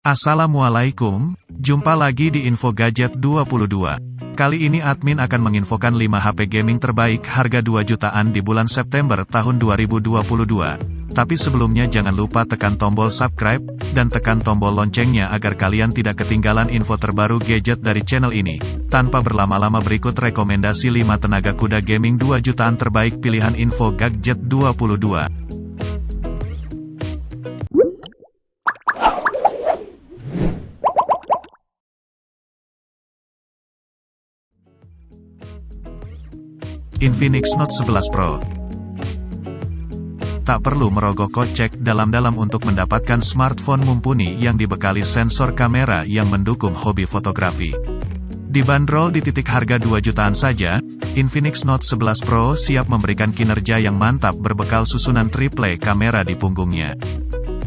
Assalamualaikum, jumpa lagi di Info Gadget 22. Kali ini admin akan menginfokan 5 HP gaming terbaik harga 2 jutaan di bulan September tahun 2022. Tapi sebelumnya jangan lupa tekan tombol subscribe, dan tekan tombol loncengnya agar kalian tidak ketinggalan info terbaru gadget dari channel ini. Tanpa berlama-lama berikut rekomendasi 5 tenaga kuda gaming 2 jutaan terbaik pilihan Info Gadget 22. Infinix Note 11 Pro. Tak perlu merogoh kocek dalam-dalam untuk mendapatkan smartphone mumpuni yang dibekali sensor kamera yang mendukung hobi fotografi. Dibanderol di titik harga 2 jutaan saja, Infinix Note 11 Pro siap memberikan kinerja yang mantap berbekal susunan triple kamera di punggungnya.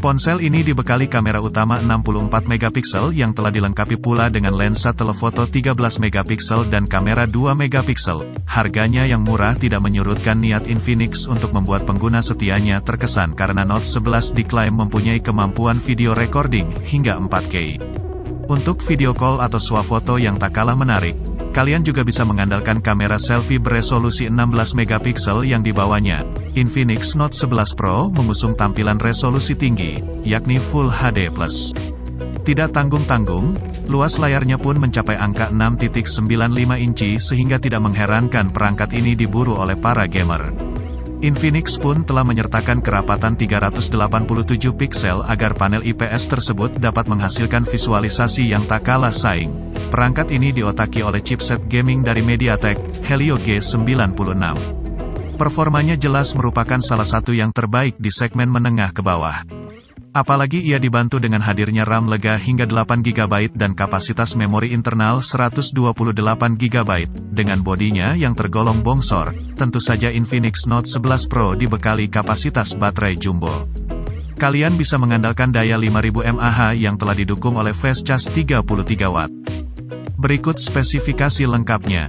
Ponsel ini dibekali kamera utama 64 megapiksel yang telah dilengkapi pula dengan lensa telefoto 13 megapiksel dan kamera 2 megapiksel. Harganya yang murah tidak menyurutkan niat Infinix untuk membuat pengguna setianya terkesan karena Note 11 diklaim mempunyai kemampuan video recording hingga 4K. Untuk video call atau swafoto yang tak kalah menarik, kalian juga bisa mengandalkan kamera selfie beresolusi 16 megapiksel yang dibawanya. Infinix Note 11 Pro mengusung tampilan resolusi tinggi, yakni Full HD+. Tidak tanggung-tanggung, luas layarnya pun mencapai angka 6.95 inci sehingga tidak mengherankan perangkat ini diburu oleh para gamer. Infinix pun telah menyertakan kerapatan 387 piksel agar panel IPS tersebut dapat menghasilkan visualisasi yang tak kalah saing. Perangkat ini diotaki oleh chipset gaming dari MediaTek, Helio G96. Performanya jelas merupakan salah satu yang terbaik di segmen menengah ke bawah. Apalagi ia dibantu dengan hadirnya RAM lega hingga 8GB dan kapasitas memori internal 128GB. Dengan bodinya yang tergolong bongsor, tentu saja Infinix Note 11 Pro dibekali kapasitas baterai jumbo. Kalian bisa mengandalkan daya 5000 mAh yang telah didukung oleh fast charge 33W. Berikut spesifikasi lengkapnya.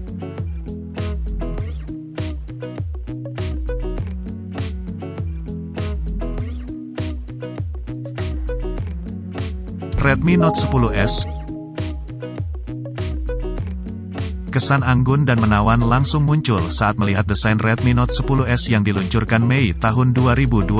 Redmi Note 10S. Kesan anggun dan menawan langsung muncul saat melihat desain Redmi Note 10S yang diluncurkan Mei tahun 2021.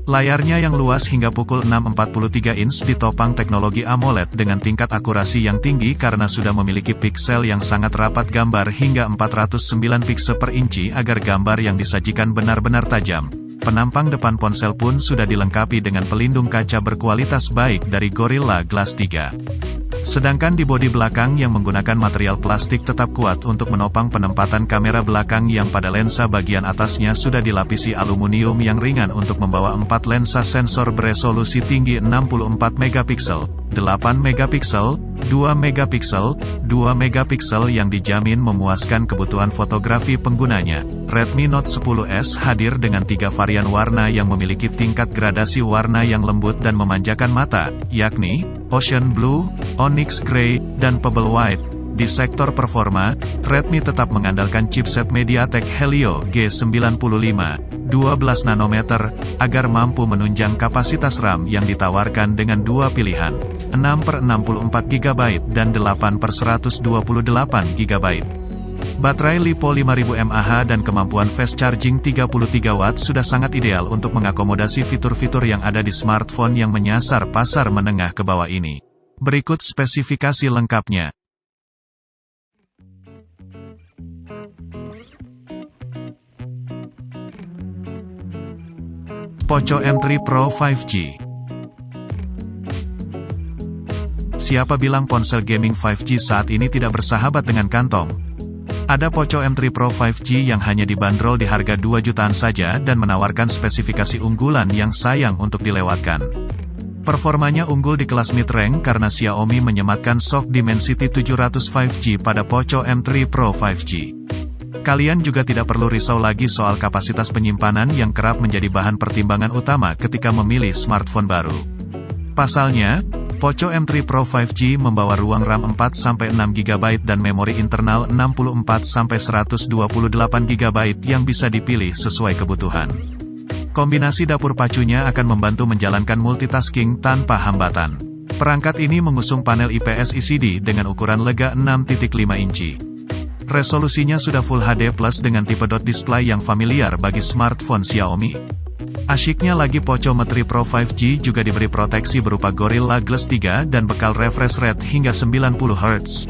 Layarnya yang luas hingga pukul 6,43 inch ditopang teknologi AMOLED dengan tingkat akurasi yang tinggi karena sudah memiliki piksel yang sangat rapat gambar hingga 409 piksel per inci agar gambar yang disajikan benar-benar tajam. Penampang depan ponsel pun sudah dilengkapi dengan pelindung kaca berkualitas baik dari Gorilla Glass 3. Sedangkan di bodi belakang yang menggunakan material plastik tetap kuat untuk menopang penempatan kamera belakang yang pada lensa bagian atasnya sudah dilapisi aluminium yang ringan untuk membawa 4 lensa sensor beresolusi tinggi 64 megapiksel, 8 megapiksel, 2 megapiksel, 2 megapiksel yang dijamin memuaskan kebutuhan fotografi penggunanya. Redmi Note 10S hadir dengan 3 varian warna yang memiliki tingkat gradasi warna yang lembut dan memanjakan mata, yakni Ocean Blue, Onyx Gray, dan Pebble White. Di sektor performa, Redmi tetap mengandalkan chipset MediaTek Helio G95, 12 nanometer, agar mampu menunjang kapasitas RAM yang ditawarkan dengan 2 pilihan, 6/64GB dan 8/128GB. Baterai LiPo 5000 mAh dan kemampuan fast charging 33W sudah sangat ideal untuk mengakomodasi fitur-fitur yang ada di smartphone yang menyasar pasar menengah ke bawah ini. Berikut spesifikasi lengkapnya. Poco M3 Pro 5G. Siapa bilang ponsel gaming 5G saat ini tidak bersahabat dengan kantong? Ada Poco M3 Pro 5G yang hanya dibanderol di harga 2 jutaan saja dan menawarkan spesifikasi unggulan yang sayang untuk dilewatkan. Performanya unggul di kelas mid-range karena Xiaomi menyematkan SoC Dimensity 700 5G pada Poco M3 Pro 5G. Kalian juga tidak perlu risau lagi soal kapasitas penyimpanan yang kerap menjadi bahan pertimbangan utama ketika memilih smartphone baru. Pasalnya, Poco M3 Pro 5G membawa ruang RAM 4-6GB dan memori internal 64-128GB yang bisa dipilih sesuai kebutuhan. Kombinasi dapur pacunya akan membantu menjalankan multitasking tanpa hambatan. Perangkat ini mengusung panel IPS LCD dengan ukuran lega 6.5 inci. Resolusinya sudah Full HD Plus dengan tipe dot display yang familiar bagi smartphone Xiaomi. Asyiknya lagi Poco M3 Pro 5G juga diberi proteksi berupa Gorilla Glass 3 dan bekal refresh rate hingga 90 Hz.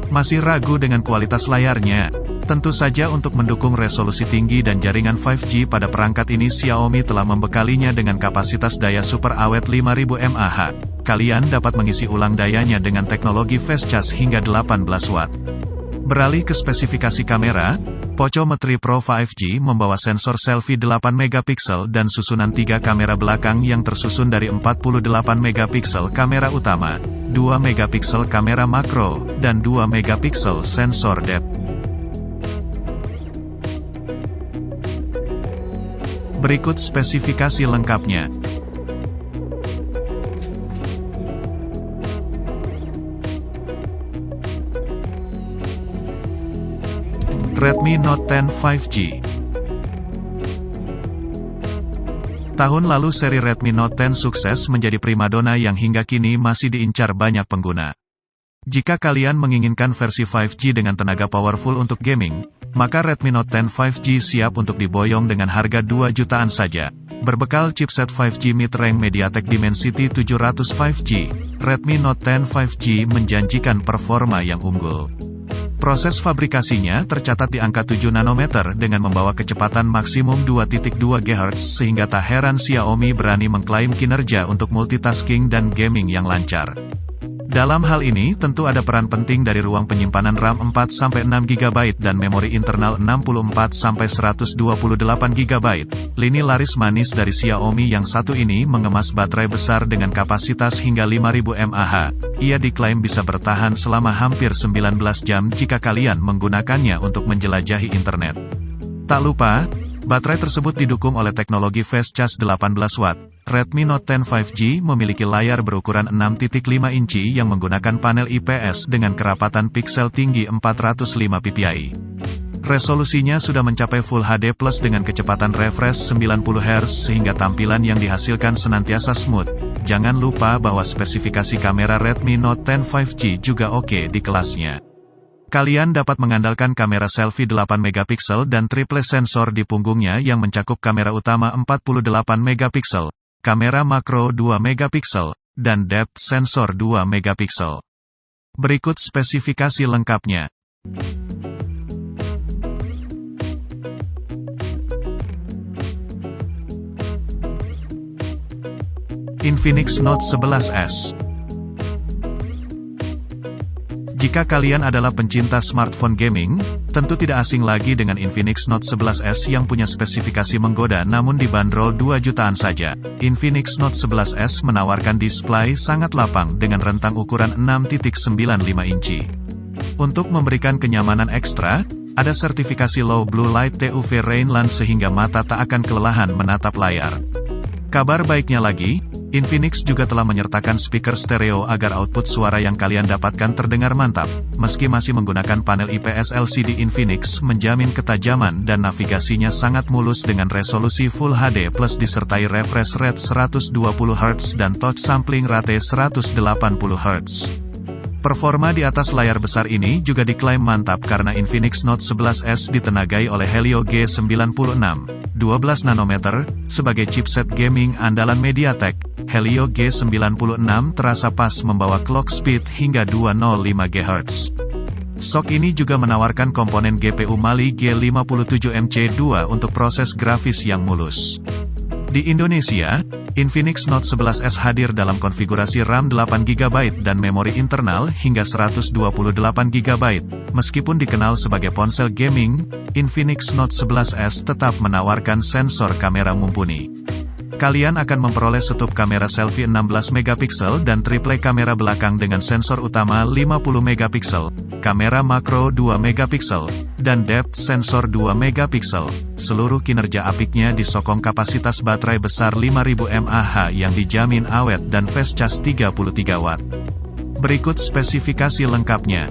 Masih ragu dengan kualitas layarnya? Tentu saja untuk mendukung resolusi tinggi dan jaringan 5G pada perangkat ini Xiaomi telah membekalinya dengan kapasitas daya super awet 5000 mAh. Kalian dapat mengisi ulang dayanya dengan teknologi fast charge hingga 18 Watt. Beralih ke spesifikasi kamera, Poco M3 Pro 5G membawa sensor selfie 8 megapiksel dan susunan 3 kamera belakang yang tersusun dari 48 megapiksel kamera utama, 2 megapiksel kamera makro, dan 2 megapiksel sensor depth. Berikut spesifikasi lengkapnya. Redmi Note 10 5G. Tahun lalu seri Redmi Note 10 sukses menjadi primadona yang hingga kini masih diincar banyak pengguna. Jika kalian menginginkan versi 5G dengan tenaga powerful untuk gaming, maka Redmi Note 10 5G siap untuk diboyong dengan harga 2 jutaan saja. Berbekal chipset 5G mid-range MediaTek Dimensity 700 5G, Redmi Note 10 5G menjanjikan performa yang unggul. Proses fabrikasinya tercatat di angka 7 nanometer dengan membawa kecepatan maksimum 2.2 GHz sehingga tak heran Xiaomi berani mengklaim kinerja untuk multitasking dan gaming yang lancar. Dalam hal ini tentu ada peran penting dari ruang penyimpanan RAM 4-6 GB dan memori internal 64-128 GB. Lini laris manis dari Xiaomi yang satu ini mengemas baterai besar dengan kapasitas hingga 5000 mAh. Ia diklaim bisa bertahan selama hampir 19 jam jika kalian menggunakannya untuk menjelajahi internet. Tak lupa, baterai tersebut didukung oleh teknologi fast charge 18 Watt. Redmi Note 10 5G memiliki layar berukuran 6.5 inci yang menggunakan panel IPS dengan kerapatan piksel tinggi 405 ppi. Resolusinya sudah mencapai Full HD Plus dengan kecepatan refresh 90 Hz sehingga tampilan yang dihasilkan senantiasa smooth. Jangan lupa bahwa spesifikasi kamera Redmi Note 10 5G juga oke di kelasnya. Kalian dapat mengandalkan kamera selfie 8 megapiksel dan triple sensor di punggungnya yang mencakup kamera utama 48 megapiksel, kamera makro 2 megapiksel, dan depth sensor 2 megapiksel. Berikut spesifikasi lengkapnya. Infinix Note 11S. Jika kalian adalah pencinta smartphone gaming, tentu tidak asing lagi dengan Infinix Note 11S yang punya spesifikasi menggoda namun dibanderol 2 jutaan saja. Infinix Note 11S menawarkan display sangat lapang dengan rentang ukuran 6.95 inci. Untuk memberikan kenyamanan ekstra, ada sertifikasi Low Blue Light TUV Rainland sehingga mata tak akan kelelahan menatap layar. Kabar baiknya lagi, Infinix juga telah menyertakan speaker stereo agar output suara yang kalian dapatkan terdengar mantap. Meski masih menggunakan panel IPS LCD, Infinix menjamin ketajaman dan navigasinya sangat mulus dengan resolusi Full HD Plus disertai refresh rate 120 Hz dan touch sampling rate 180 Hz. Performa di atas layar besar ini juga diklaim mantap karena Infinix Note 11S ditenagai oleh Helio G96, 12 nanometer, sebagai chipset gaming andalan MediaTek. Helio G96 terasa pas membawa clock speed hingga 205 GHz. Sok ini juga menawarkan komponen GPU Mali G57MC2 untuk proses grafis yang mulus. Di Indonesia, Infinix Note 11S hadir dalam konfigurasi RAM 8GB dan memori internal hingga 128GB. Meskipun dikenal sebagai ponsel gaming, Infinix Note 11S tetap menawarkan sensor kamera mumpuni. Kalian akan memperoleh setup kamera selfie 16 megapiksel dan triple kamera belakang dengan sensor utama 50 megapiksel, kamera makro 2 megapiksel, dan depth sensor 2 megapiksel. Seluruh kinerja apiknya disokong kapasitas baterai besar 5000 mAh yang dijamin awet dan fast charge 33 Watt. Berikut spesifikasi lengkapnya.